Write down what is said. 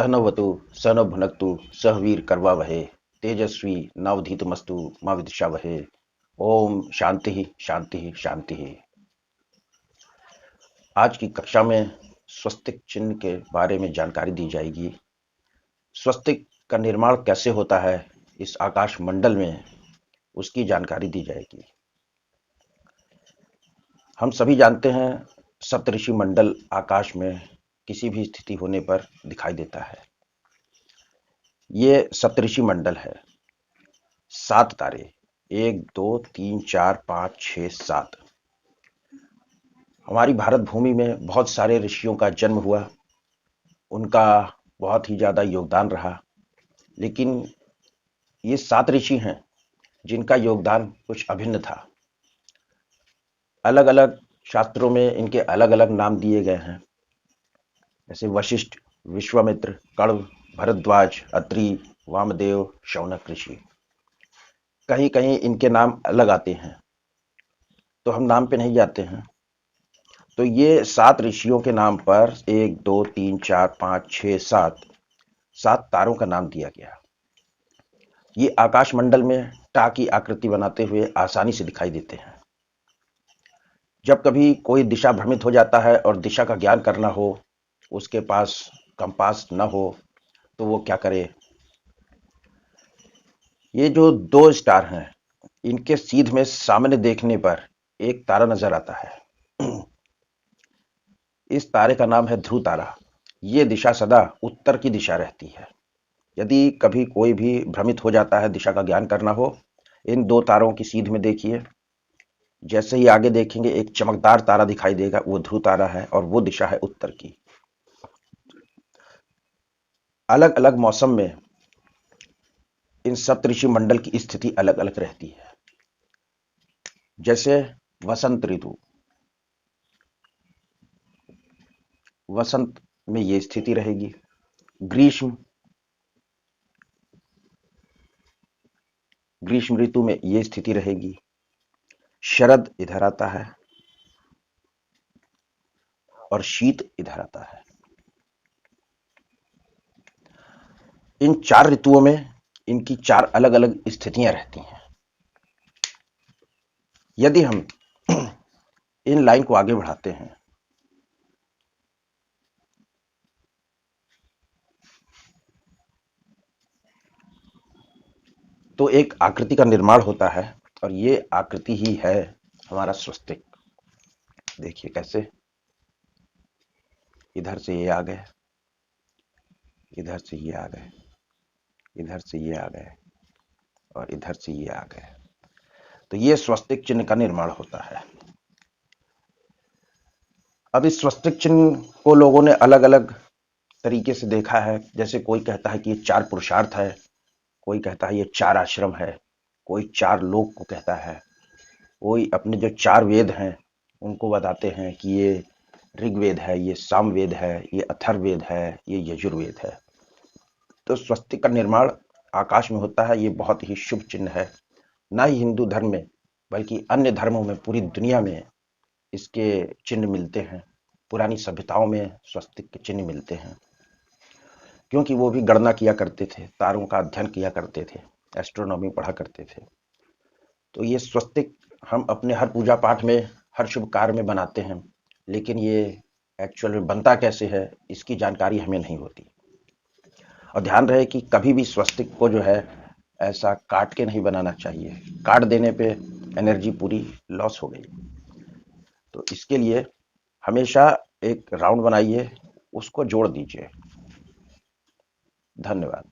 सहनवतु स न भुनक्तु सह वीर करवावहै तेजस्वी नावधीतमस्तु मा विद्विषावहै। ओम शांति शांति शांति। आज की कक्षा में स्वस्तिक चिन्ह के बारे में जानकारी दी जाएगी। स्वस्तिक का निर्माण कैसे होता है इस आकाश मंडल में, उसकी जानकारी दी जाएगी। हम सभी जानते हैं सप्तऋषि मंडल आकाश में किसी भी स्थिति होने पर दिखाई देता है। ये सप्तऋषि मंडल है। 7 तारे, 1 2 3 4 5 6 7। हमारी भारत भूमि में बहुत सारे ऋषियों का जन्म हुआ, उनका बहुत ही ज्यादा योगदान रहा। लेकिन ये 7 ऋषि हैं जिनका योगदान कुछ अभिन्न था। अलग अलग शास्त्रों में इनके अलग अलग नाम दिए गए हैं, जैसे वशिष्ठ, विश्वामित्र, कण्व, भरद्वाज, अत्रि, वामदेव, शौनक ऋषि। कहीं कहीं इनके नाम अलग आते हैं, तो हम नाम पे नहीं जाते हैं। तो ये 7 ऋषियों के नाम पर 1 2 3 4 5 6 7 तारों का नाम दिया गया। ये आकाश मंडल में टा की आकृति बनाते हुए आसानी से दिखाई देते हैं। जब कभी कोई दिशा भ्रमित हो जाता है और दिशा का ज्ञान करना हो, उसके पास कंपास न हो, तो वो क्या करे? ये जो 2 स्टार हैं, इनके सीध में सामने देखने पर एक तारा नजर आता है। इस तारे का नाम है ध्रुव तारा। ये दिशा सदा उत्तर की दिशा रहती है। यदि कभी कोई भी भ्रमित हो जाता है, दिशा का ज्ञान करना हो, इन 2 तारों की सीध में देखिए। जैसे ही आगे देखेंगे एक चमकदार तारा दिखाई देगा, वो ध्रुव तारा है और वो दिशा है उत्तर की। अलग अलग मौसम में इन सप्तऋषि मंडल की स्थिति अलग अलग रहती है। जैसे वसंत ऋतु, वसंत में ये स्थिति रहेगी। ग्रीष्म ऋतु में ये स्थिति रहेगी। शरद इधर आता है और शीत इधर आता है। इन 4 ऋतुओं में इनकी 4 अलग अलग स्थितियां रहती हैं। यदि हम इन लाइन को आगे बढ़ाते हैं तो एक आकृति का निर्माण होता है, और ये आकृति ही है हमारा स्वस्तिक। देखिए कैसे इधर से ये आ गए, इधर से ये आ गए, इधर से ये आ गए और इधर से ये आ गए। तो ये स्वस्तिक चिन्ह का निर्माण होता है। अब इस स्वस्तिक चिन्ह को लोगों ने अलग अलग तरीके से देखा है। जैसे कोई कहता है कि ये 4 पुरुषार्थ है, कोई कहता है ये 4 आश्रम है, कोई 4 लोक को कहता है, कोई अपने जो 4 वेद हैं उनको बताते हैं कि ये ऋग्वेद है, ये सामवेद है, ये अथर्ववेद है, ये यजुर्वेद है। तो स्वस्तिक का निर्माण आकाश में होता है। ये बहुत ही शुभ चिन्ह है। ना ही हिंदू धर्म में बल्कि अन्य धर्मों में, पूरी दुनिया में इसके चिन्ह मिलते हैं। पुरानी सभ्यताओं में स्वस्तिक के चिन्ह मिलते हैं, क्योंकि वो भी गणना किया करते थे, तारों का अध्ययन किया करते थे, एस्ट्रोनॉमी पढ़ा करते थे। तो ये स्वस्तिक हम अपने हर पूजा पाठ में, हर शुभ कार्य में बनाते हैं, लेकिन ये एक्चुअल में बनता कैसे है इसकी जानकारी हमें नहीं होती। और ध्यान रहे कि कभी भी स्वस्तिक को जो है ऐसा काट के नहीं बनाना चाहिए। काट देने पे एनर्जी पूरी लॉस हो गई। तो इसके लिए हमेशा एक राउंड बनाइए, उसको जोड़ दीजिए। धन्यवाद।